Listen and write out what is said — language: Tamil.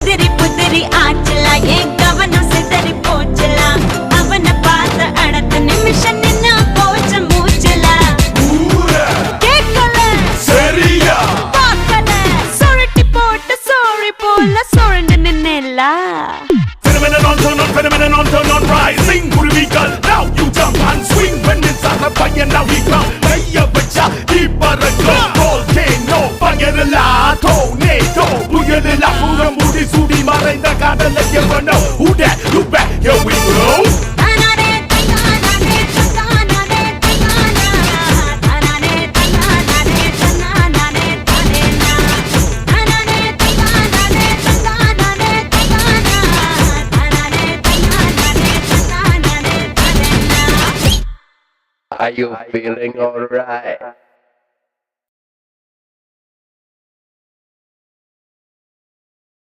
உதிரி புதிரி ஆச்சலா என் கவனம் சிதறி போச்சலா அவனை பார்த்த அடுத்த நிமிஷம் நின்னா போச்ச மூச்சலா கேட்கல சரியா பார்க்கல சுருட்டி போட்டு சோழி போல சுழண்டு நின்னேலா Phenomenon on turn on, phenomenon on turn on, rising குருவிகள் now you jump and swing when it's on the fire now we come கைய வச்சா இப்பறக்கும் volcano fire tornado புயலா புறம் மூடி சூடி மறைந்த காதல எவனோ who that you back here we go Are you feeling alright?